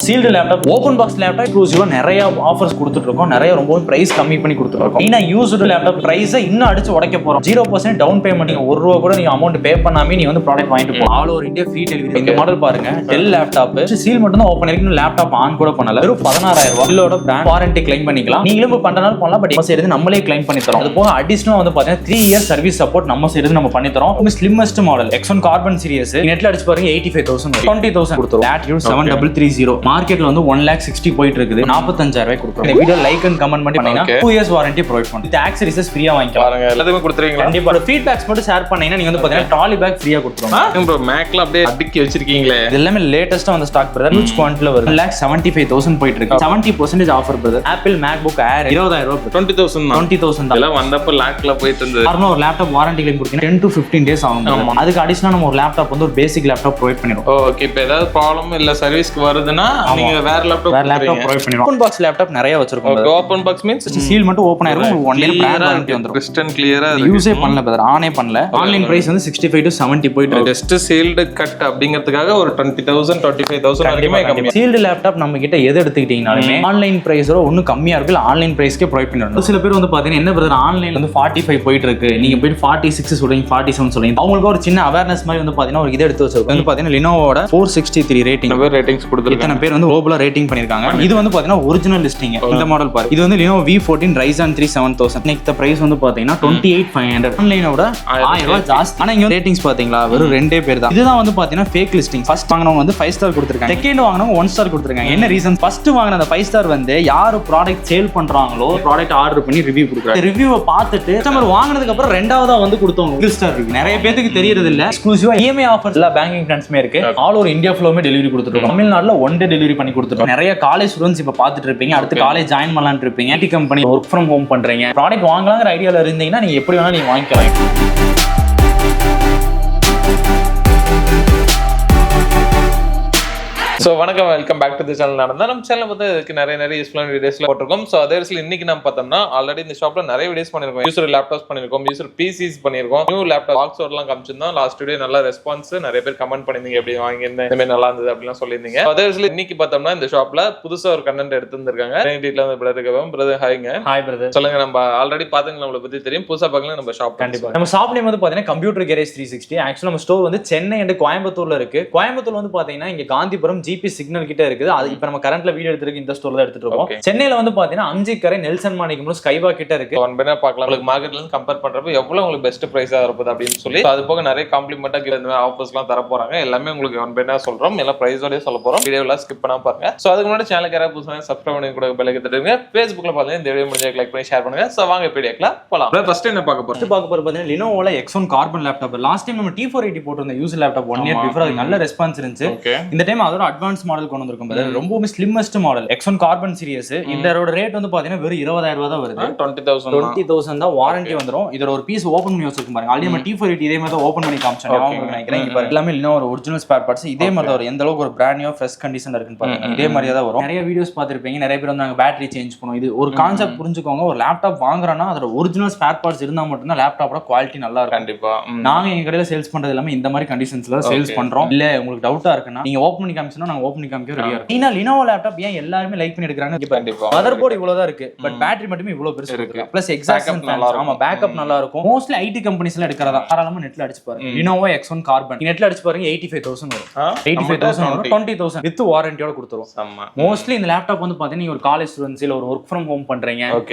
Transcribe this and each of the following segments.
Sealed laptop, open box laptop எக்ஸ்க்ளூசிவா நிறைய offers கொடுத்துட்டு இருக்கோம். நிறைய ரொம்ப பிரைஸ் கம்மி பண்ணி கொடுத்துட்டு இருக்கோம். ஏன்னா யூஸ்டு லேப்டாப் பிரைஸை இன்னும் அடிச்சு உடைக்க போறோம். 0% டவுன் பேமெண்ட், நீங்க ₹1 கூட நீங்க அமௌண்ட் பே பண்ணாமே நீ வந்து ப்ராடக்ட் வாங்கிட்டு போகலாம். All over India free delivery. இந்த மாடல் பாருங்க, டெல் லேப்டாப் சீல் மட்டும் தான் ஓபன் இருக்கு, லேப்டாப் ஆன் கூட பண்ணல. வெறும் ₹16,000. இதோட பிராண்ட் வாரண்டி கிளைம் பண்ணிக்கலாம். நீங்களும் பண்றனால பண்ணலாம், பட் நம்ம சைடு நம்மளே கிளைம் பண்ணி தரோம். அது போக அடிஷனலா வந்து பாத்தீங்கன்னா 3 இயர் சர்வீஸ் சப்போர்ட் நம்ம சைடு நம்ம பண்ணி தரோம். Slimmest model X1 carbon series நெட்ல அடிச்சு பாருங்க, 85,000 20,000 கொடுத்துரும். latitude 7330 மார்க்கெட்ல வந்து 1,60,000 போயிட்டு இருக்குது. 45,000 கொடுக்குறோம். இந்த வீடியோ லைக் அண்ட் கமெண்ட் பண்ணி பண்ணீங்கன்னா 2 இயர்ஸ் வாரண்டி ப்ரொவைட் பண்ணுவோம். இந்த ஆக்சஸரீஸ் ஃப்ரீயா வாங்கிக்கலாம். பாருங்க, எல்லாத்தையும் கொடுத்துருவீங்களா? கண்டிப்பா. ஃபீட்பேக்ஸ் மட்டும் ஷேர் பண்ணீங்கன்னா நீங்க வந்து பாத்தீங்கன்னா ட்ராலி பேக் ஃப்ரீயா கொடுத்துருவோம். ப்ரோ மேக்ல அப்படியே அடுக்கி வச்சிருக்கீங்களே, இது எல்லாமே லேட்டஸ்டா வந்த ஸ்டாக் பிரதர். ஹியூஜ் குவாண்டிட்டில வருது. 1,75,000 போயிட்டு இருக்கு. 70% offer brother. Apple MacBook Air 20,000 20,000 தான். எல்லாம் வந்தப்ப லாக்ல போயிட்டு இருந்தது. நார்மலா ஒரு லேப்டாப் வாரண்டி கிளைம் கொடுத்தீங்கன்னா 10 to 15 டேஸ் ஆகும். அதுக்கு அடிஷனலா நம்ம ஒரு லேப்டாப் வந்து ஒரு பேசிக் லேப்டாப் ப்ரொவைட் பண்ணிடுவோம். ஓகே, இப்போ ஏதாவது ப்ராப்ளம் இல்ல சர்வீஸ்க்கு வருதுன்னா நீங்க வேற லேப்டாப் ப்ரொவைட் பண்ணிடுவோம். ஓபன் பாக்ஸ் லேப்டாப் நிறைய வச்சிருக்கோம். ஓபன் பாக்ஸ் மீன்ஸ் சீல் மட்டும் ஓபன் ஆயிரும். 1 இயர் பிராண்ட் வாரண்டி வந்துரும். கிறிஸ்டன் கிளியரா யூஸே பண்ணல பிரதர், ஆனே பண்ணல. ஆன்லைன் பிரைஸ் வந்து 65 to 70 போயிட்டு இருக்கு. ஜஸ்ட் சீல்டு கட் அப்படிங்கிறதுக்காக ஒரு 20,000 25,000 வரைக்கும் கம்மி. சீல்டு லேப்டாப் நம்ம கிட்ட எது எடுத்துக்கிட்டீங்கனாலுமே ஆன்லைன் பிரைஸோட ஒன்னும் கம்மியா இருக்குல்ல, ஆன்லைன் பிரைஸ்க்கே ப்ரொவைட் பண்ணிடுவோம். சில பேர் வந்து பாத்தீங்கன்னா என்ன பிரதர் ஆன்லைன்ல வந்து 45 போயிட்டு இருக்கு, நீங்க போயிட்டு 46 சொல்றீங்க, 47 சொல்றீங்க. அவங்களுக்கு ஒரு சின்ன அவேர்னஸ் மாதிரி வந்து பாத்தீங்கன்னா ஒரு இதை எடுத்து வச்சிருக்கோம். வந்து பாத்தீங்கன்னா லினோவோட 463 ரேட்டிங் ரேட்டிங்ஸ் கொடுத்துருக்காங்க. இத்தனை பேர் வந்து குளோபலா ரேட்டிங் பண்ணிருக்காங்க. இது வந்து பாத்தீங்கன்னா ஒரிஜினல் லிஸ்டிங். இந்த மாடல் பாருங்க, இது வந்து Lenovo V14 Ryzen 3 7000. இன்னைக்கு பிரைஸ் வந்து பாத்தீங்கன்னா 28,500. ஆன்லைனோட 1000 ரூபாய் ஜாஸ்தி. ஆனா இங்க ரேட்டிங்ஸ் பாத்தீங்களா வெறும் 2 பேர் தான். இதுதான் வந்து பாத்தீங்கன்னா ஃபேக் லிஸ்டிங். ஃபர்ஸ்ட் வாங்குனவங்க வந்து 5 ஸ்டார் கொடுத்திருக்காங்க, செகண்ட் வாங்குனவங்க 1 ஸ்டார் கொடுத்திருக்காங்க. என்ன ரீசன்? ஃபர்ஸ்ட் வாங்குன அந்த 5 ஸ்டார் வந்து யாரு ப்ராடக்ட் சேல் பண்றாங்களோ ப்ராடக்ட் ஆர்டர் பண்ணி ரிவ்யூ கொடுக்குறாங்க. ரிவ்யூவை பார்த்துட்டு கஸ்டமர் வாங்குனதுக்கு அப்புறம் ரெண்டாவதா வந்து கொடுத்தவங்க 1 ஸ்டார் ரிவ்யூ. நிறைய பேருக்கு தெரியறது இல்ல. எக்ஸ்க்ளூசிவா EMI ஆஃபர்ஸ் எல்லா பேங்கிங் ட்ரான்ஸ்மே இருக்கு. ஆல் ஓவர் இந்தியா ஃபுல்லாமே டெலிவரி கொடுத்துருக்கோம். தமிழ்நாட்டுல 1 டே டெலிவரி பண்ணி கொடுத்துருக்கோம். நிறைய காலேஜ் ஸ்டூடெண்ட்ஸ் இப்ப பாத்துட்டு இருப்பீங்க, அடுத்து காலேஜ் ஜாயின் பண்ணலாம்னு இருப்பீங்க, IT company work from home பண்றீங்க, ப்ராடக்ட் வாங்கலாங்கிற ஐடியால இருந்தீங்கன்னா நீங்க எப்படி வேணா நீங்க வாங்கிக்கலாம். ஸோ வணக்கம், welcome back to the channel. நம்ம சேனல் வந்து இதுக்கு நிறைய யூஸ்ஃபுல்லான வீடியோஸ்ல போட்டிருக்கோம். ஸோ அதே விஷயம் இன்னைக்கு நம்ம பார்த்தோம்னா ஆல்ரெடி இந்த ஷாப்ல நிறைய வீடியோஸ் பண்ணிருக்கோம். யூசர் லேப்டாப்ஸ் பண்ணிருக்கோம், யூசர் PCs பண்ணிருக்கோம், நியூ லேப்டாப் பாக்ஸ் எல்லாம் காமிச்சிருந்தோம். லாஸ்ட் வீடியோ நல்ல ரெஸ்பான்ஸ், நிறைய பேர் கமெண்ட் பண்ணிருந்தீங்க, எப்படி வாங்கியிருந்தேன், இந்த மாதிரி நல்லா இருந்தது அப்படிலாம் சொல்லியிருந்தீங்க. அதே விஷயம் இன்னைக்கு பார்த்தோம்னா இந்த ஷாப்ல புதுசா ஒரு கண்டென்ட் எடுத்துருக்காங்க. பிரதர் ஹாய்ங்க. ஹாய் பிரதர், சொல்லுங்க. நம்ம ஆல்ரெடி பாத்துங்க, நம்மளை பத்தி தெரியும், புதுசா பார்க்கலாம் நம்ம ஷாப். கண்டிப்பா நம்ம ஷாப் நேம் வந்து பாத்தீங்கன்னா கம்ப்யூட்டர் கேரேஜ் 360. ஆக்சுவலா நம்ம ஸ்டோர் வந்து சென்னை அண்ட் கோயம்புத்தூர்ல இருக்கு. கோயம்புத்தூர்ல வந்து பாத்தீங்கன்னா இங்க காந்திபுரம் GP சிக்னல் கிட்ட இருக்குது. அது இப்ப நம்ம கரண்ட்ல வீடியோ எடுத்துருக்கு, இந்த ஸ்டோர்ல எடுத்துட்டு இருக்கோம். சென்னையில வந்து பாத்தீங்கன்னா அம்ஜிக்கரை நெல்சன் மாணிக்கம் ஸ்கைபா கிட்ட இருக்கு. ஒன் பேனா பார்க்கலாம். உங்களுக்கு மார்க்கெட்ல இருந்து கம்பேர் பண்றப்ப எவ்வளவு உங்களுக்கு பெஸ்ட் பிரைஸா இருப்பது அப்படின்னு சொல்லி அது போக நிறைய காம்ப்ளிமெண்டா ஆஃபர்ஸ் எல்லாம் தர போறாங்க. எல்லாமே உங்களுக்கு ஒன் பேனா சொல்றோம், எல்லாம் பிரைஸோடய சொல்ல போறோம். வீடியோல ஸ்கிப் பண்ணாம பாருங்க. சோ அதுக்கு முன்னாடி சேனலுக்கு யாராவது புதுசா சப்ஸ்கிரைப் பண்ணி கூட பெல் ஐக்கன் தட்டுங்க. Facebookல பாருங்க, இந்த வீடியோ முடிஞ்சா லைக் பண்ணி ஷேர் பண்ணுங்க. சோ வாங்க வீடியோக்குள்ள போலாம். ஃபர்ஸ்ட் என்ன பார்க்க போறோம்? பாத்தீங்கன்னா Lenovoல X1 carbon laptop. Last time நம்ம T480 போட்டிருந்த யூசர் லேப்டாப் 1 இயர் பிஃபோர், அது நல்ல ரெஸ்பான்ஸ் இருந்துச்சு. இந்த டைம் அதோட அட்வான்ஸ் மாடல் கொண்டு வந்திருக்கோம். ரொம்பவே slimmest model X1 carbon series. இதோட ரேட் வந்து பாத்தீங்கன்னா வெறும் 20,000 ரூபாய் தான் வருது. 20,000 தான் வாரண்டி வந்துரும். இதோட ஒரு பீஸ் ஓபன் பண்ணி வச்சிருக்கோம் பாருங்க. ஆல்ரெடி நம்ம T480 இதே மாதிரி தான் ஓபன் பண்ணி காமிச்சோம். நினைக்கிறேன் இங்க பாருங்க, எல்லாமே Lenovo ஒரிஜினல் ஸ்பேர் பார்ட்ஸ். இதே மாதிரி தான் எந்த அளவுக்கு ஒரு பிராண்ட் நியூ ஃப்ரெஷ் கண்டிஷன்ல இருக்குன்னு பாருங்க. இதே மாதிரி தான் வரும். நிறைய வீடியோஸ் பாத்துருப்பீங்க, நிறைய பேர் வந்து நாங்க பேட்டரி சேஞ்ச் பண்ணுவோம். இது ஒரு கான்செப்ட் புரிஞ்சுக்கோங்க. ஒரு லேப்டாப் வாங்குறோம்னா அதோட ஒரிஜினல் ஸ்பேர் பார்ட்ஸ் இருந்தா மட்டும் தான் லேப்டாப்போட குவாலிட்டி நல்லா இருக்கும். கண்டிப்பா நாங்க எங்க கடையில சேல்ஸ் பண்றது எல்லாமே இந்த மாதிரி கண்டிஷன்ஸ்ல சேல்ஸ் பண்றோம். இல்ல உங்களுக்கு டவுட்டா இருக்குன்னா நீங்க ஓபன் பண்ணி காமிச்சோம்னா நாங்க ஓபன் பண்ணி காமிக்க ரெடியா இருக்கோம். ஏன்னா Lenovo லேப்டாப் ஏன் எல்லாரும் லைக் பண்ணி எடுக்கறாங்க? மதர் போர்டு இவ்வளவுதான் இருக்கு, பட் பேட்டரி மட்டுமே இவ்வளவு பெருசு இருக்கு. பிளஸ் எக்ஸாக்ட் ஆமா பேக்கப் நல்லா இருக்கும். மோஸ்ட்லி ஐடி கம்பெனிஸ்ல எடுக்கறதா. தாராளமா நெட்ல அடிச்சு பாருங்க. Lenovo X1 கார்பன் நெட்ல அடிச்சு பாருங்க, 85,000 வரும். 85,000 வரும், 20,000 வித் வாரண்டியோட கொடுத்துருவோம். மோஸ்ட்லி இந்த லேப்டாப் வந்து பாத்தீங்கன்னா நீங்க ஒரு காலேஜ் ஸ்டூடெண்ட்ஸ் இல்ல ஒரு ஒர்க் ஃப்ரம் ஹோம் பண்றீங்க,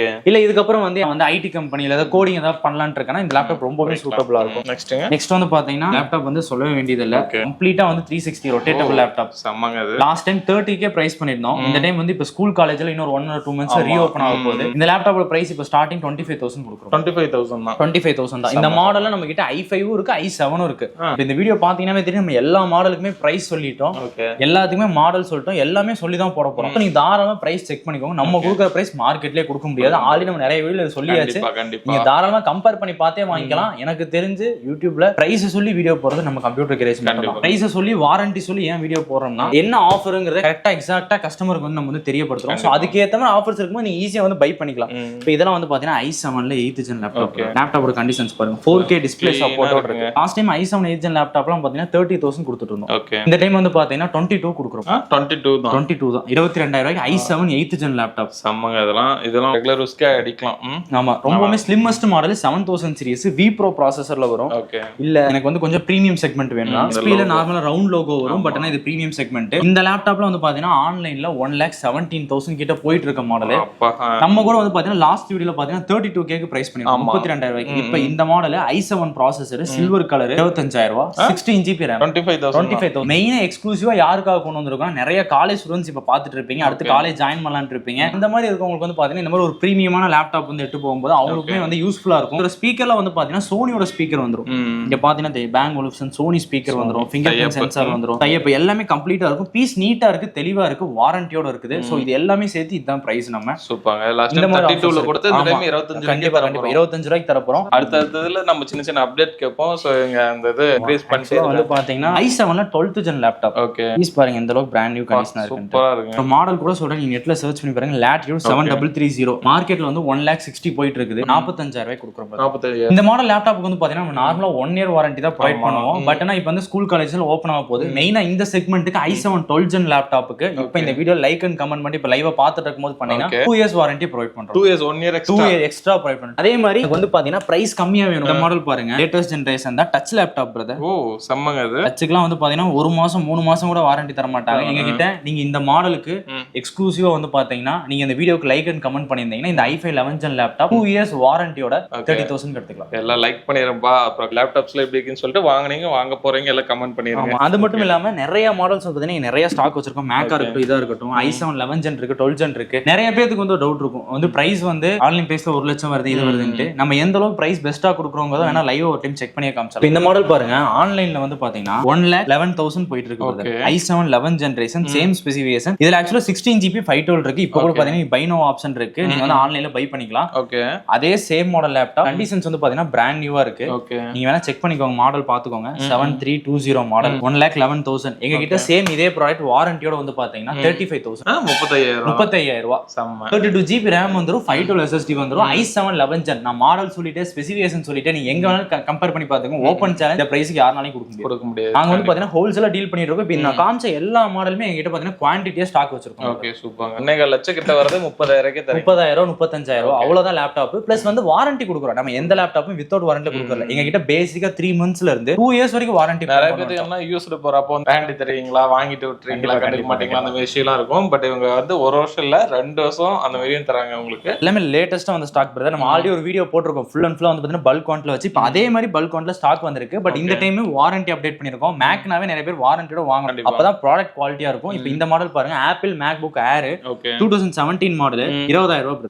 இல்ல இதுக்கப்புறம் வந்து ஐடி கம்பெனில ஏதாவது கோடிங் ஏதாவது பண்ணலாம்னு இருக்கனா இந்த லேப்டாப் ரொம்பவே சூட்டபிளா இருக்கும். நெக்ஸ்ட் வந்து பாத்தீங்கன்னா லேப்டாப் வந்து சொல்லவே வேண்டியது இல்ல, கம்ப்ளீட்டா வந்து 360 rotatable laptop. Last time 30K price பண்ணிருந்தோம். இந்த டைம் வந்து இப்ப ஸ்கூல் காலேஜ்ல இன்னொரு 1 or 2 months ரீஓபன் ஆக போகுது. இந்த லேப்டாப்போட பிரைஸ் இப்ப ஸ்டார்டிங் 25,000 கொடுக்குறோம். 25,000 தான். இந்த மாடல்ல நம்ம கிட்ட i5 இருக்கு, i7 இருக்கு. இந்த வீடியோ பாத்தீங்கன்னா தெரியும், நம்ம எல்லா மாடலுக்குமே பிரைஸ் சொல்லிட்டோம், எல்லாத்துக்குமே மாடல் சொல்லிட்டோம், எல்லாமே சொல்லி தான் போட போறோம். நீங்க தாராளமா பிரைஸ் செக் பண்ணிக்கோங்க. நம்ம கொடுக்குற பிரைஸ் மார்க்கெட்லயே கொடுக்க முடியாது. ஆல்ரெடி நம்ம நிறைய வீடியோல சொல்லியாச்சு. நீங்க தாராளமா கம்பேர் பண்ணி பார்த்தே வாங்கிக்கலாம். எனக்கு தெரிஞ்சு யூடியூப்ல பிரைஸ் சொல்லி வீடியோ போறது நம்ம கம்ப்யூட்டர் கேரேஜ் மட்டும். பிரைஸ் சொல்லி வாரண்டி சொல்லி ஏன் வீடியோ போடுறோம்னா என்ன ஆஃபருங்கிறத கரெக்டா எக்ஸாக்டா கஸ்டமருக்கு வந்து நம்ம வந்து தெரியப்படுத்துறோம். ஸோ அதுக்கேற்ற மாதிரி ஆஃபர்ஸ் இருக்கும்போது நீங்க ஈஸியா வந்து பை பண்ணிக்கலாம். இப்போ இதெல்லாம் வந்து பாத்தீங்கன்னா i7ல 8th gen லேப்டாப்போட கண்டிஷன்ஸ் பாருங்க. 4K டிஸ்பிளே சப்போர்ட்டோட இருக்கு. Last time i7 8th gen லேப்டாப்லாம் பாத்தீங்கன்னா 30,000 கொடுத்துட்டு இருந்தோம். இந்த டைம் வந்து பாத்தீங்கன்னா 22 கொடுக்குறோம். 22 தான் 22,000 ரூபாய்க்கு i7 8th gen லேப்டாப். சம்மங்க. இதெல்லாம் ரெகுலர் யூஸ்க்கே அடிக்கலாம். ஆமா, ரொம்பவே slimmest model 7000 series V Pro ப்ராசஸர்ல வரும். இல்ல எனக்கு வந்து கொஞ்சம் பிரீமியம் செக்மெண்ட் வேணும்னா ஸ்பீல நார்மலா ரவுண்ட் லோகோ வரும். பட் ஆனா இது பிரீமியம் செக்மெண்ட். இந்த லேப்டாப்ல வந்து பாத்தீங்கன்னா ஆன்லைன்ல 1,17,000 கிட்ட போயிட்டு இருக்க மாடல். நம்ம கூட வந்து பாத்தீங்கன்னா லாஸ்ட் வீடியோல பாத்தீங்கன்னா 32K க்கு பிரைஸ் பண்ணிருக்கோம் 32,000 ரூபாய்க்கு. இப்போ இந்த model i7 processor silver colour 25,000 ரூபாய் 16GB RAM 25,000. மெயினா எக்ஸ்க்ளூசிவா யாருக்காக கொண்டு வந்திருக்கோம், நிறைய காலேஜ் ஸ்டூடெண்ட்ஸ் இப்ப பாத்துட்டு இருப்பீங்க, அடுத்து காலேஜ் ஜாயின் பண்ணலாம்னு இருப்பீங்க. இந்த மாதிரி இருக்கவங்களுக்கு வந்து பாத்தீங்கன்னா இந்த மாதிரி ஒரு பிரீமியமான லேப்டாப் வந்து எட்டு போகும்போது அவங்களுக்குமே வந்து யூஸ்ஃபுல்லா இருக்கும். ஒரு ஸ்பீக்கர்ல வந்து பாத்தீங்கன்னா சோனியோட ஸ்பீக்கர் வந்துரும். இங்க பாத்தீங்கன்னா பேங்க் ஒலிப்சன் சோனி ஸ்பீக்கர் வந்துரும், ஃபிங்கர் பிரிண்ட் சென்சார் வந்துரும். டைப் எல்லாமே கம்ப்ளீட்டா இருக்கும். பீஸ் நீட்டா இருக்கு, தெளிவா இருக்கு, வாரண்டியோட இருக்குது. சோ இது எல்லாமே சேர்த்து இதுதான் பிரைஸ். நம்ம சூப்பர்ங்க. லாஸ்ட் டைம் 32ல கொடுத்து இந்த டைம் 25 கண்டிப்பா 25 ரூபாய்க்கு தர போறோம். அடுத்ததுல நம்ம சின்ன சின்ன அப்டேட் கேட்போம். சோ இங்க அந்த இது இன்கிரீஸ் பண்ணிட்டே வந்து பாத்தீங்கன்னா i7ல 12th gen லேப்டாப். பீஸ் பாருங்க இந்த அளவுக்கு பிராண்ட் நியூ கண்டிஷனா இருக்கு. சூப்பரா இருக்கு. மாடல் கூட சொல்றேன், நீங்க நெட்ல சர்ச் பண்ணி பாருங்க. Latitude 7330 மார்க்கெட்ல வந்து 1,60,000 போயிட்டு இருக்குது. 45,000 ரூபாய்க்கு கொடுக்குறோம். 45,000. இந்த மாடல் லேப்டாப்புக்கு வந்து பாத்தீங்கன்னா நம்ம நார்மலா 1 இயர் வாரண்டி தான் ப்ரொவைட் பண்ணுவோம். பட் ஆனா இப்போ வந்து ஸ்கூல் காலேஜ்ல ஓபன் ஆக போகுது. மெயினா இந்த செக்மெண்ட்டுக்கு i7 12th gen லேப்டாப்புக்கு இப்போ இந்த வீடியோ லைக் அண்ட் கமெண்ட் பண்ணி இப்போ லைவா பார்த்துட்டு இருக்கும்போது பண்ணீங்கன்னா 2 இயர்ஸ் வாரண்டி ப்ரொவைட் பண்றோம். 2 இயர்ஸ் 1 இயர் எக்ஸ்ட்ரா ப்ரொவைட் பண்றோம். அதே மாதிரி வந்து பாத்தீங்கன்னா பிரைஸ் கம்மியா வேணும். இந்த மாடல் பாருங்க, லேட்டஸ்ட் ஜெனரேஷன் தான் டச் லேப்டாப் பிரதர். ஓ செம்மங்க. அது டச்சுக்குலாம் வந்து பாத்தீங்கன்னா 1 மாசம் 3 மாசம் கூட வாரண்டி தர மாட்டாங்க. எங்க கிட்ட நீங்க இந்த மாடலுக்கு எக்ஸ்க்ளூசிவா வந்து பாத்தீங்கன்னா நீங்க இந்த வீடியோக்கு லைக் அண்ட் கமெண்ட் பண்ணிருந்தீங்கன்னா இந்த i5 11th gen laptop 2 years வாரண்டியோட 30,000 எடுத்துக்கலாம். எல்லாம் லைக் பண்ணிருப்பா. அப்புறம் லேப்டாப்ஸ்ல எப்படி இருக்குன்னு சொல்லிட்டு வாங்குனீங்க வாங்க போறீங்க எல்லாம் கமெண்ட் பண்ணிருங்க. அது மட்டும் இல்லாம நிறைய மாடல்ஸ் பாத்தீங்கன்னா நிறைய ஸ்டாக் வச்சிருக்கோம். மேக்கா இருக்கட்டும், இதா இருக்கட்டும், i7 11th gen இருக்கு, 12th gen இருக்கு. நிறைய பேருக்கு வந்து டவுட் இருக்கும், வந்து பிரைஸ் வந்து ஆன்லைன் பிரைஸ்ல 1 லட்சம் வருது இது வருதுன்னு. நம்ம எந்த அளவுக்கு பிரைஸ் பெஸ்டா கொடுக்குறோங்கிறத வேணா லைவ் ஒரு டைம் செக் பண்ணி காமிச்சலாம். இந்த மாடல் பாருங்க, ஆன்லைன்ல வந்து பாத்தீங்கன்னா 1,11,000 போயிட்டு இருக்கு. i7 11th generation same specification. இதுல ஆக்சுவலா 16GB 512 இருக்கு. இப்போ கூட பாத்தீங்கன்னா பை நோ ஆப்ஷன் இருக்கு. நீங்க வந்து ஆன்லைன்ல பை பண்ணிக்கலாம். அதே சேம் மாடல் லேப்டாப் கண்டிஷன்ஸ் வந்து பாத்தீங்கன்னா பிராண்ட் நியூவா இருக்கு. நீங்க வேணா செக் பண்ணிக்கோங்க, மாடல் பாத்துக்கோங்க. 7320 மாடல் 1,11,000. எங்க கிட்ட சேம் இதே ப்ராடக்ட் வாரண்டியோட வந்து பாத்தீங்கன்னா 35,000 35,000 ரூபாய். 32GB RAM வந்துரும், 512 SSD வந்துரும். i7 11th gen. நான் மாடல் சொல்லிட்டு ஸ்பெசிஃபிகேஷன் சொல்லிட்டு நீங்க எங்க வேணாலும் கம்பேர் பண்ணி பாத்துங்க. ஓபன் சேலஞ்ச் இந்த பிரைஸ்க்கு யாராலையும் கொடுக்க முடியாது. நாங்க வந்து பாத்தீங்கன்னா ஹோல்சேலா டீல் பண்ணிட்டு இருக்கோம். இப்போ நான் காமிச்ச எல்லா மாடலுமே எங்க கிட்ட பாத்தீங்கன்னா குவான்டிட்டியா ஸ்டாக் வச்சிருக்கோம். Okay super. 1.5 லட்சம் கிட்ட வரது 30,000க்கு தரேன். 30,000 35,000 அவ்வளவுதான் லேப்டாப். பிளஸ் வந்து வாரண்டி கொடுக்குறோம். நம்ம எந்த லேப்டாப்பும் வித்தவுட் வாரண்டி கொடுக்கல. எங்க கிட்ட பேசிக்கா 3 மந்த்ஸ்ல இருந்து 2 இயர்ஸ் வரைக்கும் வாரண்டி. நிறைய பேருக்கு என்ன யூஸ்டு போறப்போ வாரண்டி தருவீங்களா, வாங்கிட்டு விட்டுறீங்களா, கண்டுக்க மாட்டீங்களா, அந்த விஷயம்லாம் இருக்கும். பட் இவங்க வந்து 1 வருஷம் இல்ல 2 வருஷம் அந்த மாதிரியும் தராங்க உங்களுக்கு. எல்லாமே லேட்டஸ்டா வந்து ஸ்டாக் பிரதர். நம்ம ஆல்ரெடி ஒரு வீடியோ போட்டிருக்கோம் ஃபுல் அண்ட் ஃபுல்லா வந்து பாத்தீங்கன்னா பல்க் குவான்ட்ல வச்சு. இப்போ அதே மாதிரி பல்க் குவான்ட்ல ஸ்டாக் வந்திருக்கு. பட் இந்த டைம் வாரண்டி அப்டேட் பண்ணிருக்கோம். மேக்னாவே நிறைய பேர் வாரண்டியோட வாங்கணும், அப்பதான் ப்ராடக்ட் குவாலிட்டியா இருக்கும். இப்போ இந்த மாடல் பாருங்க, ஆப்பிள் மேக்புக் ஏர் 2017 மாடல் 20,000 ரூபாய்.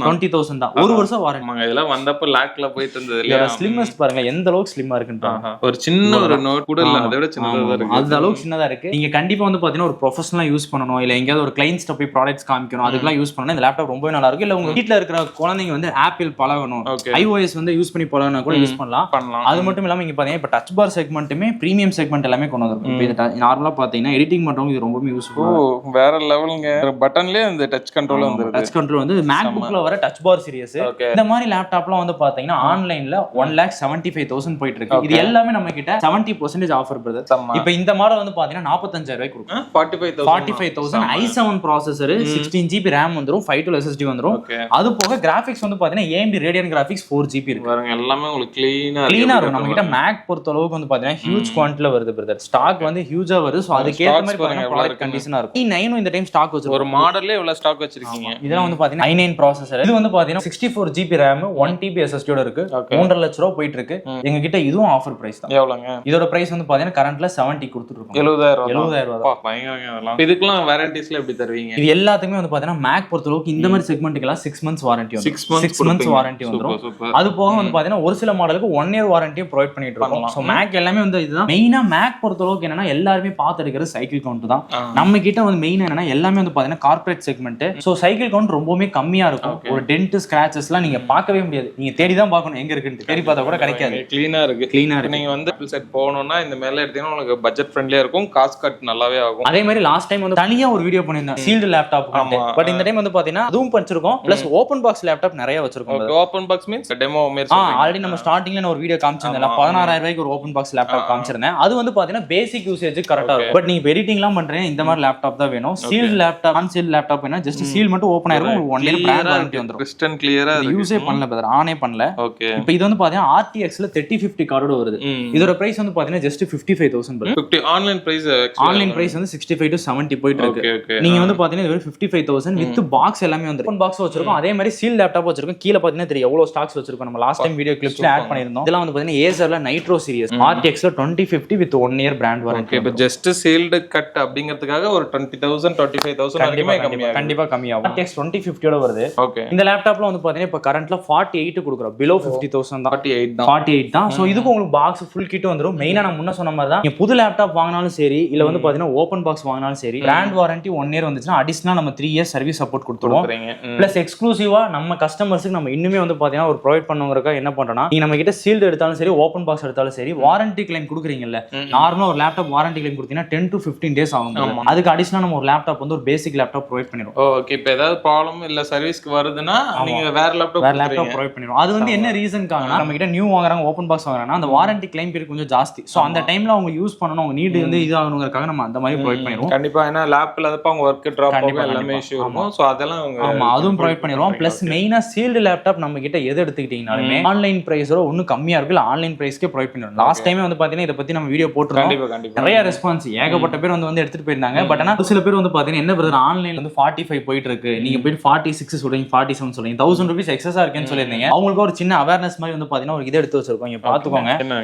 20,000 தான். 1 வருஷம் வாரண்டி. இதெல்லாம் வந்தப்ப லாக்ல போயிட்டு இருந்தது இல்லையா? ஸ்லிம்மஸ்ட் பாருங்க எந்த அளவுக்கு ஸ்லிம்மா இருக்குன்னு. ஒரு சின்ன ஒரு நோட் கூட இல்ல, அதை விட சின்னதா இருக்கு. அந்த அளவுக்கு சின்னதா இருக்கு. நீங்க கண்டிப்பா வந்து பாத்தீங்கன்னா ஒரு ப்ரொஃபஷனலா யூஸ் பண்ணணும், இல்ல எங்கயாவது ஒரு கிளைண்ட்ஸ்ட போய் ப்ராடக்ட்ஸ் காமிக்கணும், அதுக்கெல்லாம் யூஸ் பண்ணணும். இந்த லேப்டாப் ரொம்பவே நல்லா இருக்கு. இல்ல உங்க வீட்ல இருக்கிற குழந்தைங்க வந்து ஆப்பிள் பழகணும், iOS வந்து யூஸ் பண்ணி பழகணும் கூட யூஸ் பண்ணலாம். அது மட்டும் இல்லாம இங்க பாத்தீங்கன்னா இப்ப டச் பார் செக்மெண்ட்டுமே பிரீமியம் செக்மெண்ட் எல்லாமே கொண்டு வந்திருக்கும். இப்போ நார்மலா பாத்தீங்கன்னா எடிட்டிங் பண்றவங்க இது ரொம்பவே யூஸ்ஃபுல். வேற லெவலுங்க. பட்டன்லயே இந்த டச் கண்ட்ரோல் வந்துருது. டச் கண்ட்ரோல் வந்து மேக்புக்ல வர டச் பார் சீரிஸ். இந்த மாதிரி லேப்டாப்லாம் வந்து பாத்தீங்கன்னா ஆன்லைன்ல 1,75,000 போயிட்டு இருக்கு. இது எல்லாமே நம்ம கிட்ட 70% ஆஃபர் பிரதர். இப்போ இந்த மாடல் வந்து பாத்தீங்கன்னா 45,000 ரூபாய்க்கு கொடுக்கும். 45,000 i7 ப்ராசஸர் 16GB RAM வந்துரும், 512 SSD வந்துரும். அது போக கிராபிக்ஸ் வந்து பாத்தீங்கன்னா AMD Radeon Graphics 4GB இருக்கு. பாருங்க எல்லாமே உங்களுக்கு க்ளீனா இருக்கும். நம்ம கிட்ட மேக் பொறுத்த அளவுக்கு வந்து பாத்தீங்கன்னா ஹியூஜ் குவான்டிட்டில வருது பிரதர். ஸ்டாக் வந்து ஹியூஜா வருது. சோ அதுக்கு ஏத்த மாதிரி பாருங்க ப்ராடக்ட் கண்டிஷனா இருக்கும். i9 இந்த டைம் ஸ்டாக் வச்சிருக்கோம். ஒரு மாடல்லே இவ்வளவு ஸ்டாக் வச்சிருக்கீங்க. இதெல்லாம் வந்து பாத்தீங்கன்னா i9 ப்ராசஸர். இது வந்து பாத்தீங்கன்னா 64GB RAM 1TB SSD ஓட இருக்கு. 3.5 லட்சம் ரூபாய் போயிட்டு இருக்கு. எங்க கிட்ட இதுவும் ஆஃபர் பிரைஸ் தான். எவ்வளவுங்க? இதோட பிரைஸ் வந்து பாத்தீங்கன்னா கரண்ட்ல 70 கொடுத்துட்டு இருக்கோம். 70,000 ரூபாய். பயங்கரங்க அதெல்லாம். இதுக்குலாம் வாரண்டிஸ்ல எப்படி தருவீங்க? இது எல்லாத்துக்குமே வந்து பாத்தீங்கன்னா மேக் பொறுத்த அளவுக்கு இந்த மாதிரி செக்மெண்ட்க்குலாம் 6 months வாரண்டி வந்து 6 months வாரண்டி வந்துரும். அது போக வந்து பாத்தீங்கன்னா ஒரு சில மாடலுக்கு 1 இயர் வாரண்டியை ப்ரொவைட் பண்ணிட்டு இருக்கோம். சோ மேக் எல்லாமே வந்து இதுதான் மெயினா. மேக் பொறுத்த அளவுக்கு என்னன்னா எல்லாருமே பார்த்து எடுக்கிறது சைக்கிள் கவுண்ட் தான். நம்ம கிட்ட வந்து மெயின் என்னன்னா எல்லாமே வந்து பாத்தீங்கன்னா corporate segment. So cycle count ரொம்பவே கம்மியா இருக்கும். ஒரு டென்ட் ஸ்கிராச்சஸ்லாம் நீங்க பார்க்கவே முடியாது. நீங்க தேடி தான் பார்க்கணும் எங்க இருக்குன்னு. தேடி பார்த்தா கூட கிடைக்காது. க்ளீனா இருக்கு. நீங்க வந்து ஆப்பிள் செட் போகணும்னா இந்த மேல எடுத்தீங்கன்னா உங்களுக்கு பட்ஜெட் ஃப்ரெண்ட்லியா இருக்கும். காஸ்ட் கட் நல்லாவே ஆகும். அதே மாதிரி லாஸ்ட் டைம் வந்து தனியா ஒரு வீடியோ பண்ணிருந்தேன் சீல்டு லேப்டாப். பட் இந்த டைம் வந்து பாத்தீங்கன்னா அதுவும் பண்ணிருக்கோம். பிளஸ் ஓபன் பாக்ஸ் லேப்டாப் நிறைய வச்சிருக்கோம். ஓபன் பாக்ஸ் மீன்ஸ் டெமோ மாதிரி. ஆல்ரெடி நம்ம ஸ்டார்டிங்ல ஒரு வீடியோ காமிச்சிருந்தேன். 16000 ரூபாய்க்கு ஒரு ஓபன் பாக்ஸ் லேப்டாப் காமிச்சிருந்தேன். அது வந்து பாத்தீங்கன்னா பேசிக் யூசேஜ் கரெக்டா இருக்கும். பட் நீங்க எடிட்டிங்லாம் பண்றீங்க இந்த மாதிரி லேப்டாப் தான் வேணும். சீல்டு லேப்டாப் அன்சீல்டு லேப்டாப் வேணா ஜஸ்ட் சீல் மட்டும் ஓபன் ஆயிரும். 1 இயர் பிராண்ட் வாரண்டி வந்துரும். கிறிஸ்டன் கிளியரா யூஸே பண்ணல பிரதர். ஆனே பண்ணல. ஓகே. இப்போ இது வந்து பாத்தீங்கன்னா RTX ல 3050 கார்டோட வருது. இதோட பிரைஸ் வந்து பாத்தீங்கன்னா ஜஸ்ட் 55000 பிரதர். 50 ஆன்லைன் பிரைஸ் வந்து 65 to 70 போயிட்டு இருக்கு. நீங்க வந்து பாத்தீங்கன்னா இது 55000 வித் பாக்ஸ் எல்லாமே வந்து ஓபன் பாக்ஸ் வச்சிருக்கோம். அதே மாதிரி சீல் லேப்டாப் வச்சிருக்கோம். கீழ பாத்தீங்கன்னா தெரியும் எவ்வளவு ஸ்டாக்ஸ் வச்சிருக்கோம். நம்ம லாஸ்ட் டைம் வீடியோ கிளிப்ஸ்ல ஆட் பண்ணிருந்தோம். இதெல்லாம் வந்து பாத்தீங்கன்னா Acerல நைட்ரோ சீரிஸ் RTX ல 2050 வித் 1 இயர் பிராண்ட் வாரண்டி. இப்போ ஜஸ்ட் சீல்டு கட் அப்படிங்கிறதுக்காக ஒரு 20000 25000 வரைக்கும் கண்டிப்பா கம்மியாகும். RTX 2050 ஓட வருது. ஓகே. இந்த லேப்டாப்ல வந்து பாத்தீங்கன்னா இப்ப கரண்ட்ல 48 கொடுக்குறோம். below 50000 தான். 48 தான். சோ இதுக்கு உங்களுக்கு பாக்ஸ் ஃபுல் கிட் வந்துரும். மெயினா நான் முன்ன சொன்ன மாதிரி தான் நீங்க புது லேப்டாப் வாங்கினாலும் சரி இல்ல வந்து பாத்தீங்கன்னா ஓபன் பாக்ஸ் வாங்கினாலும் சரி பிராண்ட் வாரண்டி 1 இயர் வந்துச்சுன்னா அடிஷனலா நம்ம 3 இயர்ஸ் சர்வீஸ் சப்போர்ட் கொடுத்துருவோம். பிளஸ் எக்ஸ்க்ளூசிவா நம்ம கஸ்டமர்ஸ்க்கு நம்ம இன்னுமே வந்து பாத்தீங்கன்னா ஒரு ப்ரொவைட் பண்ணுங்கறதுக்காக என்ன பண்றோம்னா நீங்க நம்ம கிட்ட சீல்டு எடுத்தாலும் சரி ஓபன் பாக்ஸ் எடுத்தாலும் சரி வாரண்டி கிளைம் கொடுக்குறீங்கல்ல. நார்மலா ஒரு லேப்டாப் வாரண்டி கிளைம் கொடுத்தீங்கன்னா 10 to 15 டேஸ் ஆகும். அதுக்கு அடிஷனலா நம்ம ஒரு லேப்டாப் வந்து ஒரு பேசிக் லேப்டாப் ப்ரொவைட் பண்ணிடுவோம். ஓகே. இப்போ ஏதாவது ப்ராப்ளம் இல்ல சர்வீஸ்க்கு வருதுன்னா நீங்க வேற லேப்டாப் ப்ரொவைட் பண்ணிடுவோம். அது வந்து என்ன ரீசன்காகனா நம்ம கிட்ட நியூ வாங்குறாங்க ஓபன் பாக்ஸ் வாங்குறாங்கன்னா அந்த வாரண்டி கிளைம் பீரியட் கொஞ்சம் ஜாஸ்தி. சோ அந்த டைம்ல அவங்க யூஸ் பண்ணனும் அவங்க நீட் வந்து இது ஆகணும்ங்கறதுக்காக நம்ம அந்த மாதிரி ப்ரொவைட் பண்ணிடுவோம். கண்டிப்பா. ஏன்னா லேப்ல அதப்ப அவங்க வர்க் டிராப் ஆகும் எல்லாமே இஷ்யூ இருக்கும். சோ அதெல்லாம் அவங்க அதுவும் ப்ரொவைட் பண்ணிடுவோம். பிளஸ் மெயினா சீல்டு லேப்டாப் நம்ம கிட்ட எது எடுத்துக்கிட்டீங்கனாலுமே ஆன்லைன் பிரைஸோட ஒன்னும் கம்மியா இருக்கு. இல்ல ஆன்லைன் பிரைஸ்க்கே ப்ரொவைட் பண்ணிடுவோம். லாஸ்ட் டைமே வந்து பாத்தீங்கன்னா இத பத்தி நம்ம வீடியோ போட்டுருந்தோம். நிறைய ரெஸ்பான்ஸ் ஏகப்பட்ட பேர் வந்து எடுத்துட்டு போயிருந்தாங்க. பட் ஆனா சில பேர் வந்து பாத்தீங்கன்னா என்ன பிரதர் ஆன்லைன்ல வந்து 45 போயிட்டு இருக்கு. நீங்க போய் 46 சொல்றீங்க 47 சொல்றீங்க 1000 ரூபீஸ் எக்ஸஸா இருக்குன்னு சொல்லிருந்தீங்க. அவங்களுக்கு ஒரு சின்ன அவேர்னஸ் மாதிரி வந்து பாத்தீங்கன்னா ஒரு இதை எடுத்து வச்சிருக்கோம். இங்க பாத்துக்கோங்க.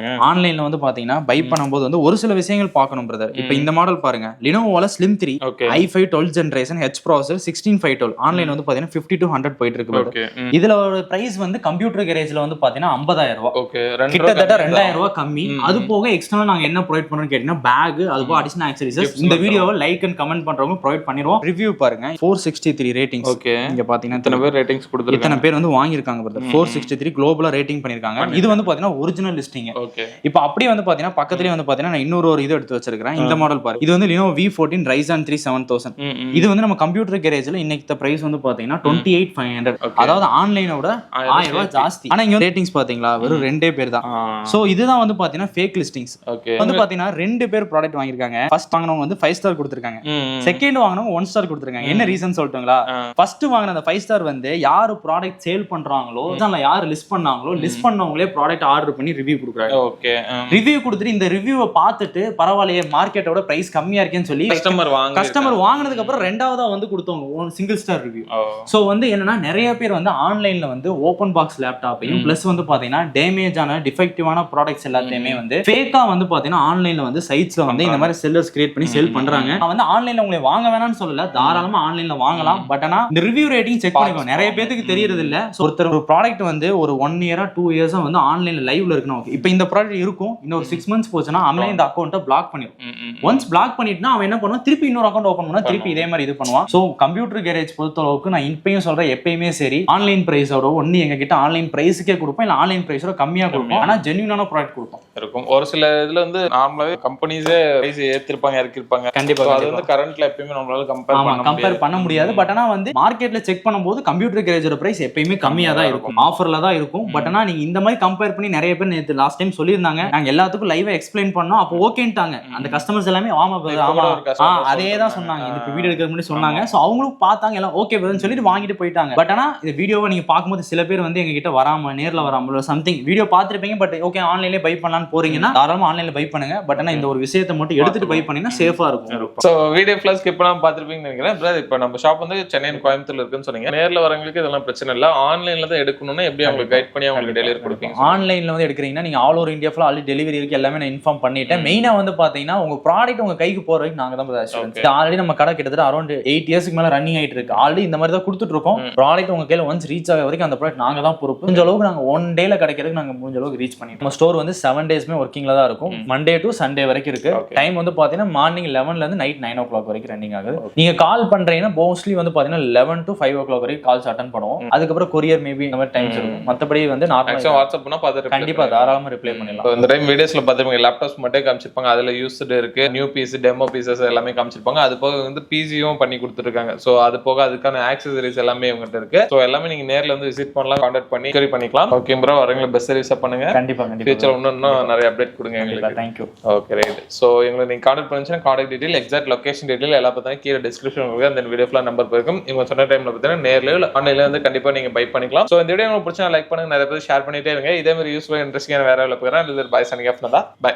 ஆன்லைன்ல வந்து பாத்தீங்கன்னா பை பண்ணும்போது வந்து ஒரு சில விஷயங்கள் பார்க்கணும் பிரதர். இப்போ இந்த மாடல் பாருங்க Lenovoல Slim 3 i5 12th generation H processor 16512 online வந்து பாத்தீங்கன்னா 50 to 100 போயிட்டு இருக்கு பிரதர். இதுல ஒரு பிரைஸ் வந்து கம்ப்யூட்டர் கேரேஜ்ல வந்து பாத்தீங்கன்னா 50000 ரூபாய். ஓகே. கிட்டத்தட்ட 2000 ரூபாய் கம்மி. அது போக எக்ஸ்டர்னல் நாங்க என்ன ப்ரொவைட் பண்றோம்னு கேட்டீங்கன்னா பேக் அது போக அடிஷனல் ஆக்சஸரீஸ். இந்த வீடியோவை லைக் அண்ட் கமெண்ட் பண்றவங்க ப்ரொவைட் பண்ணிடுவோம். ரிவ்யூ பாருங்க 463 ரேட்டிங்ஸ். ஓகே. இங்க பாத்தீங்கன்னா இத்தனை பேர் ரேட்டிங்ஸ் கொடுத்துருக்காங்க. இத்தனை பேர் வந்து வாங்கியிருக்காங்க பிரதர். 463 குளோபலா ரேட்டிங் பண்ணிருக்காங்க. இது வந்து பாத்தீங்கன்னா ஒரிஜினல் லிஸ்டிங். ஓகே. இப்போ அப்படியே வந்து பாத்தீங்கன்னா பக்கத்துலயே வந்து பாத்தீங்கன்னா நான் இன்னொரு ஒரு இது எடுத்து வச்சிருக்கேன். இந்த மாடல் பாருங்க. இது வந்து Lenovo V14 Ryzen 3 7000. இது வந்து நம்ம கம்ப்யூட்டர் கேரேஜ்ல இன்னைக்கு பிரைஸ் வந்து பாத்தீங்கன்னா 28500. அதாவது ஆன்லைனோட 1000 ரூபாய் ஜாஸ்தி. ஆனா இங்க ரேட்டிங்ஸ் பாத்தீங்களா வெறும் 2 பேர் தான். சோ இதுதான் வந்து பாத்தீங்கன்னா ஃபேக் லிஸ்டிங்ஸ். வந்து பாத்தீங்கன்னா 2 பேர் ப்ராடக்ட் வாங்கிருக்காங்க. ஃபர்ஸ்ட் வாங்குனவங்க வந்து 5 ஸ்டார் கொடுத்திருக்காங்க. செகண்ட் வாங்குனவங்க 1 ஸ்டார் கொடுத்திருக்காங்க. என்ன ரீசன் சொல்லிட்டுங்களா? ஃபர்ஸ்ட் வாங்குன அந்த 5 ஸ்டார் வந்து யாரு ப்ராடக்ட் சேல் பண்றாங்களோ அதனால யாரு லிஸ்ட் பண்ணாங்களோ லிஸ்ட் பண்ணவங்களே ப்ராடக்ட் ஆர்டர் பண்ணி ரிவ்யூ கொடுக்குறாங்க. ஓகே. ரிவ்யூ கொடுத்துட்டு இந்த ரிவ்யூவை பார்த்துட்டு பரவாயில்லையே மார்க்கெட்டோட பிரைஸ் கம்மியா இருக்கேன்னு சொல்லி கஸ்டமர் வாங்கினதுக்கு அப்புறம் ரெண்டாவதா வந்து கொடுத்தவங்க சிங்கிள் ஸ்டார் ரிவ்யூ. சோ வந்து என்னன்னா நிறைய பேர் வந்து ஆன்லைன்ல வந்து ஓபன் பாக்ஸ் லேப்டாப்பையும் பிளஸ் வந்து பாத்தீங்கன்னா டேமேஜ் ஆன டிஃபெக்டிவான ப்ராடக்ட்ஸ் எல்லாத்தையுமே வந்து ஃபேக்கா வந்து பாத்தீங்கன்னா ஆன்லைன்ல வந்து சைட்ஸ்ல வந்து இந்த மாதிரி செல்லர்ஸ் கிரியேட் பண்ணி செல் பண்றாங்க. நான் வந்து ஆன்லைன்ல உங்களை வாங்க வேணாம்னு சொல்லல, தாராளமா ஆன்லைன்ல வாங்கலாம். பட் ஆனா இந்த ரிவ்யூ ரேட்டிங் செக் பண்ணிக்கோங்க. நிறைய பேருக்கு தெரியறது இல்ல. ஒருத்தர் ஒரு ப்ராடக்ட் வந்து ஒரு 1 இயரா 2 இயர்ஸா வந்து ஆன்லைன்ல லைவ்ல இருக்கணும். இப்போ இந்த ப்ராடக்ட் இருக்கும் இன்னொரு 6 months போச்சுன்னா ஆன்லைன் இந்த அக்கௌண்ட்டை பிளாக் பண்ணிடும். ஒன்ஸ் பிளாக் பண்ணிட்டுனா அவன் என்ன பண்ணுவான் திருப்பி இன்னொரு அக்கௌண்ட் ஓபன் பண்ணா திருப்பி இதே மாதிரி இது பண்ணுவான். சோ கம்ப்யூட்டர் கேரேஜ் பொறுத்த அளவுக்கு நான் இப்பயும் சொல்றேன் எப்பயுமே சரி ஆன்லைன் பிரைஸோட ஒன்னு எங்க கிட்ட ஆன்லைன் பிரைஸ்க்கே கொடுப்போம் இல்ல ஆன்லைன் பிரைஸோட கம்மியா கொடுப்போம். ஆனா ஜென்யூனான ப்ராடக்ட் கொடுப்போம் இருக்கும். ஒரு சில இதுல வந்து நார்மலாவே கம்பெனிஸே பிரைஸ் ஏத்திருப்பாங்க இறக்கிருப்பாங்க. கண்டிப்பா அது வந்து கரண்ட்ல எப்பயுமே நம்மளால கம்பேர் பண்ண முடியாது. பட் ஆனா வந்து மார்க்கெட்ல செக் பண்ணும்போது கம்ப்யூட்டர் கேரேஜோட பிரைஸ் எப்பயுமே கம்மியா தான் இருக்கும், ஆஃபர்ல தான் இருக்கும். பட் ஆனா நீங்க இந்த மாதிரி கம்பேர் பண்ணி நிறைய பேர் நேத்து லாஸ்ட் டைம் சொல்லியிருந்தாங்க. நாங்க எல்லாத்துக்கும் லைவா எக்ஸ்பிளைன் பண்ணோம். அப்போ ஓகேன்ட்டாங்க அந்த கஸ்டமர்ஸ் எல்லாமே. அதே தான் சொன்னாங்க. இந்த வீடியோ எடுக்கிற முன்னாடி சொன்னாங்க. சோ அவங்களும் பார்த்தாங்க எல்லாம் ஓகே பிரதர்னு சொல்லிட்டு வாங்கிட்டு போயிட்டாங்க. பட் ஆனா இந்த வீடியோவை நீங்க பார்க்கும்போது சில பேர் வந்து எங்க கிட்ட வராம நேர்ல வராம சம்திங் வீடியோ பார்த்திருப்பீங்க. பட் ஓகே ஆன்லைன்ல பை பண்ணலாம்னு போறீங்கன்னா தாராளமா ஆன்லைன்ல பை பண்ணுங்க. பட் ஆனா இந்த ஒரு விஷயத்தை மட்டும் எடுத்துட்டு பை பண்ணீங்கன்னா சேஃபா இருக்கும். சோ வீடியோ ஃபிளாஷ் ஸ்கிப் பண்ணாம பார்த்திருப்பீங்கன்னு நினைக்கிறேன். பிரதர் இப்போ நம்ம ஷாப் வந்து சென்னை கோயம்புத்தூர்ல இருக்குன்னு சொன்னீங்க. நேர்ல வரவங்களுக்கு இதெல்லாம் பிரச்சனை இல்ல. ஆன்லைன்ல தான் எடுக்கணும்னா எப்படி உங்களுக்கு கைட் பண்ணி உங்களுக்கு டெலிவரி கொடுப்பீங்க? ஆன்லைன்ல வந்து எடுக்கிறீங்கன்னா நீங்க ஆல் ஓவர் இந்தியா ஃபுல்லா ஆல்ரெடி டெலிவரி இருக்கு எல்லாமே நான் இன்ஃபார்ம் பண்ணிட்டேன். மெயினா வந்து பாத்தீங்கன்னா உங்க ப்ராடக்ட் உங்க கைக்கு போற வரைக்கும் நாங்க தான் ஆல்ரெடி நம்ம கடை கிட்டத்தட்ட அரௌண்ட் 8 இயர்ஸ்க்கு மேல ரன்னிங் ஆயிட்டு இருக்கு. ஆல்ரெடி இந்த மாதிரி தான் கொடுத்துட்டு இருக்கோம். ப்ராடக்ட் உங்க கையில ஒன்ஸ் ரீச் ஆக வரைக்கும் அந்த ப்ராடக்ட் நாங்க தான் பொறுப்பு. முடிஞ்ச அளவுக்கு நாங்க 1 டேல கிடைக்கிறதுக்கு நாங்க முடிஞ்ச அளவுக்கு ரீச் பண்ணிட்டோம். நம்ம ஸ்டோர் வந்து 7 டேஸ்மே ஒர்க்கிங்ல தான் இருக்கும். மண்டே டு சண்டே வரைக்கும் இருக்கு. டைம் வந்து பாத்தீங்கன்னா மார்னிங் 11 ல இருந்து நைட் 9 o'clock வரைக்கும் ரன்னிங் ஆகுது. ஆகுது. நீங்க கால் பண்றீங்கன்னா மோஸ்ட்லி வந்து பாத்தீங்கன்னா 11 to 5 o'clock வரைக்கும் கால்ஸ் அட்டன் பண்ணுவோம். அதுக்கப்புறம் கொரியர் மேபி இந்த மாதிரி டைம்ஸ் இருக்கும். மத்தபடி வந்து நார்மலா வாட்ஸ்அப் பண்ணா பார்த்து கண்டிப்பா தாராளமா ரிப்ளை பண்ணலாம். இந்த டைம் வீடியோஸ்ல பாத்துருப்பீங்க லேப்டாப்ஸ் மட்டும் காமிச்சிருப்பாங்க. அதுல யூஸ்டு இருக்கு, நியூ பீஸ், டெமோ பீசஸ் எல்லாமே காமிச்சிருப்பாங்க. அது போக வந்து பிசியும் பண்ணி கொடுத்துருக்காங்க. சோ அது போக அதுக்கான ஆக்சசரிஸ் எல்லாமே இவங்ககிட்ட இருக்கு. சோ எல்லாமே நீங்க நேர்ல வந்து விசிட் பண்ணலாம், கான்டாக்ட் பண்ணி query பண்ணிக்கலாம். ஓகே ப்ரோ, வரவங்க பெஸ்ட் சர்வீஸா பண்ணுங்க. கண்டிப்பா ஃபியூச்சர் இன்னும் நிறைய அப்டேட் கொடுங்க எங்களுக்கு. Thank you. Okay right. So எங்களை நீங்க கான்டாக்ட் பண்ணுங்க. Contact detail, exact location detail எல்லாம் பார்த்தா கீழே டிஸ்கிரிப்ஷன் உங்களுக்கு அந்த வீடியோ ஃபுல்லா நம்பர் போயிருக்கும். இவங்க சொன்ன டைம்ல பார்த்தீங்கன்னா நேர்ல ஆன்லைன்ல வந்து கண்டிப்பா நீங்க பை பண்ணிக்கலாம். சோ இந்த வீடியோ உங்களுக்கு பிடிச்சா லைக் பண்ணுங்க, நிறைய பேர் ஷேர் பண்ணிட்டே இருங்க. இதே மாதிரி யூஸ்ஃபுல் இன்ட்ரெஸ்டிங்கான வேற லெவல்ல போறேன். இது பாய் சனிங் ஆஃப் நந்தா. பை.